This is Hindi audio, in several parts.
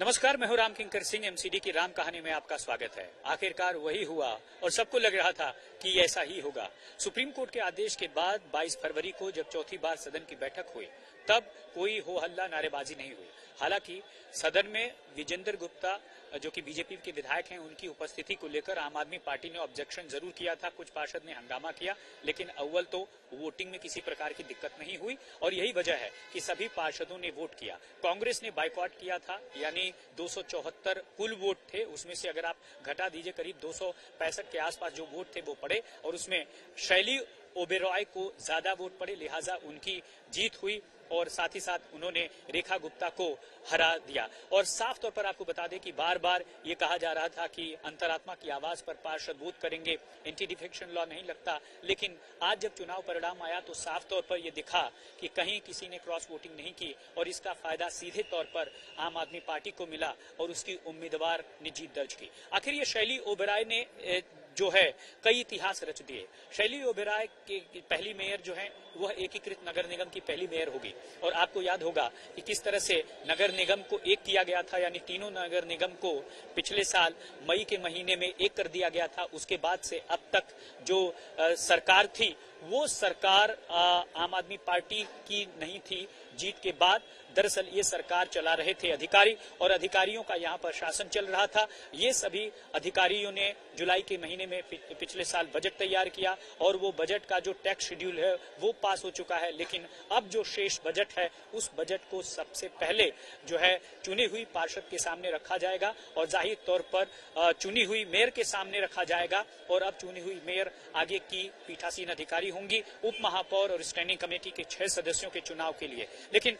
नमस्कार, मैं हूं राम किंकर सिंह। एमसीडी की राम कहानी में आपका स्वागत है। आखिरकार वही हुआ और सबको लग रहा था कि ऐसा ही होगा। सुप्रीम कोर्ट के आदेश के बाद 22 फरवरी को जब चौथी बार सदन की बैठक हुई तब कोई हो हल्ला नारेबाजी नहीं हुई। हालांकि सदन में विजेंद्र गुप्ता जो कि बीजेपी के विधायक हैं, उनकी उपस्थिति को लेकर आम आदमी पार्टी ने ऑब्जेक्शन जरूर किया था। कुछ पार्षद ने हंगामा किया, लेकिन अव्वल तो वोटिंग में किसी प्रकार की दिक्कत नहीं हुई और यही वजह है कि सभी पार्षदों ने वोट किया। कांग्रेस ने बाइकआउट किया था, यानी 274 कुल वोट थे, उसमें से अगर आप घटा दीजिए करीब 265 के आसपास जो वोट थे वो पड़े और उसमें शैली ओबेरॉय को ज्यादा वोट पड़े, लिहाजा उनकी जीत हुई और साथ ही साथ उन्होंने रेखा गुप्ता को हरा दिया। और साफ तौर पर आपको बता दें कि बार बार ये कहा जा रहा था कि अंतरात्मा की आवाज पर पार्षद वोट करेंगे, एंटी डिफेक्शन लॉ नहीं लगता, लेकिन आज जब चुनाव परिणाम आया तो साफ तौर पर यह दिखा कि कहीं किसी ने क्रॉस वोटिंग नहीं की और इसका फायदा सीधे तौर पर आम आदमी पार्टी को मिला और उसकी उम्मीदवार ने जीत दर्ज की। आखिर ये शैली ओबेरॉय ने जो है कई इतिहास रच दिए। शैली ओबेरॉय की पहली मेयर जो है वह एकीकृत नगर निगम की पहली मेयर होगी और आपको याद होगा कि किस तरह से नगर निगम को एक किया गया था, यानी तीनों नगर निगम को पिछले साल मई के महीने में एक कर दिया गया था। उसके बाद से अब तक जो सरकार थी वो सरकार आम आदमी पार्टी की नहीं थी। जीत के बाद दरअसल ये सरकार चला रहे थे अधिकारी और अधिकारियों का यहाँ पर शासन चल रहा था। ये सभी अधिकारियों ने जुलाई के महीने में पिछले साल बजट तैयार किया और वो बजट का जो टैक्स शेड्यूल है वो पास हो चुका है, लेकिन अब जो शेष बजट है उस बजट को सबसे पहले जो है चुनी हुई पार्षद के सामने रखा जाएगा और जाहिर तौर पर चुनी हुई मेयर के सामने रखा जाएगा। और अब चुनी हुई मेयर आगे की पीठासीन अधिकारी होंगी उप महापौर और स्टैंडिंग कमेटी के 6 सदस्यों के चुनाव के लिए। लेकिन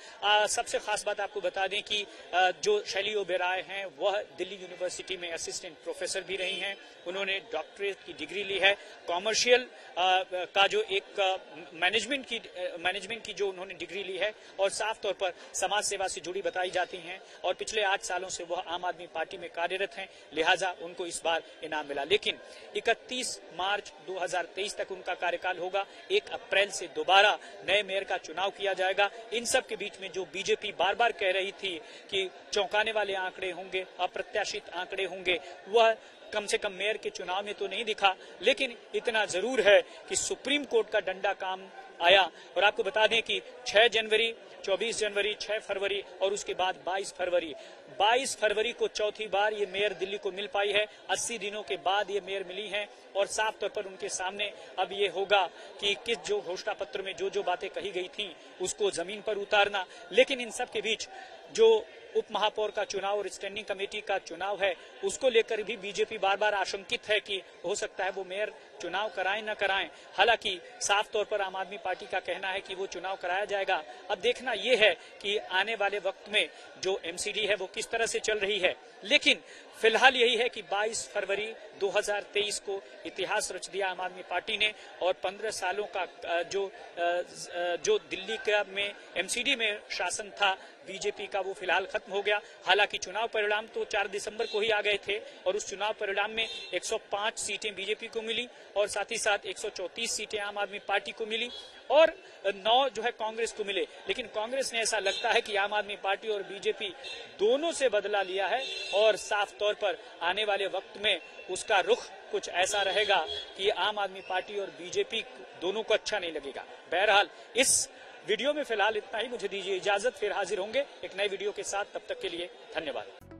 सबसे खास बात आपको बता दें कि जो शैली ओबेरॉय हैं वह दिल्ली यूनिवर्सिटी में असिस्टेंट प्रोफेसर भी रही हैं। उन्होंने डॉक्टरेट की डिग्री ली है। कॉमर्शियल का जो एक मैनेजमेंट की जो उन्होंने डिग्री ली है और साफ तौर पर समाज सेवा से जुड़ी बताई जाती हैं और पिछले 8 सालों से वह आम आदमी पार्टी में कार्यरत हैं, लिहाजा उनको इस बार इनाम मिला। लेकिन 31 मार्च 2023 तक उनका कार्यकाल होगा। 1 अप्रैल से दोबारा नए मेयर का चुनाव किया जाएगा। इन सब के बीच में जो बीजेपी बार बार कह रही थी कि चौंकाने वाले आंकड़े होंगे, अप्रत्याशित आंकड़े होंगे, वह कम से कम मेयर के चुनाव में तो नहीं दिखा। लेकिन इतना जरूर है कि सुप्रीम कोर्ट का डंडा काम आया और आपको बता दें कि 6 जनवरी, 24 जनवरी, 6 फरवरी और उसके बाद 22 फरवरी को चौथी बार ये मेयर दिल्ली को मिल पाई है। 80 दिनों के बाद ये मेयर मिली हैं और साफ तौर पर उनके सामने अब ये होगा कि किस जो घोषणा पत्र में जो बातें कही गई थी उसको जमीन पर उतारना। लेकिन इन सब के बीच जो उप महापौर का चुनाव और स्टैंडिंग कमेटी का चुनाव है उसको लेकर भी बीजेपी बार बार आशंकित है कि हो सकता है वो मेयर चुनाव कराएं न कराएं। हालांकि साफ तौर पर आम आदमी पार्टी का कहना है कि वो चुनाव कराया जाएगा। अब देखना ये है कि आने वाले वक्त में जो एमसीडी है वो किस तरह से चल रही है। लेकिन फिलहाल यही है कि 22 फरवरी 2023 को इतिहास रच दिया आम आदमी पार्टी ने और 15 सालों का जो दिल्ली का में एमसीडी में शासन था बीजेपी का वो फिलहाल खत्म हो गया। हालांकि चुनाव परिणाम तो 4 दिसंबर को ही आ गए थे और उस चुनाव परिणाम में 105 सीटें बीजेपी को मिली और साथ ही साथ 134 सीटें आम आदमी पार्टी को मिली और 9 जो है कांग्रेस को मिले। लेकिन कांग्रेस ने ऐसा लगता है कि आम आदमी पार्टी और बीजेपी दोनों से बदला लिया है और साफ तौर पर आने वाले वक्त में उसका रुख कुछ ऐसा रहेगा कि आम आदमी पार्टी और बीजेपी दोनों को अच्छा नहीं लगेगा। बहरहाल इस वीडियो में फिलहाल इतना ही। मुझे दीजिए इजाजत, फिर हाजिर होंगे एक नए वीडियो के साथ। तब तक के लिए धन्यवाद।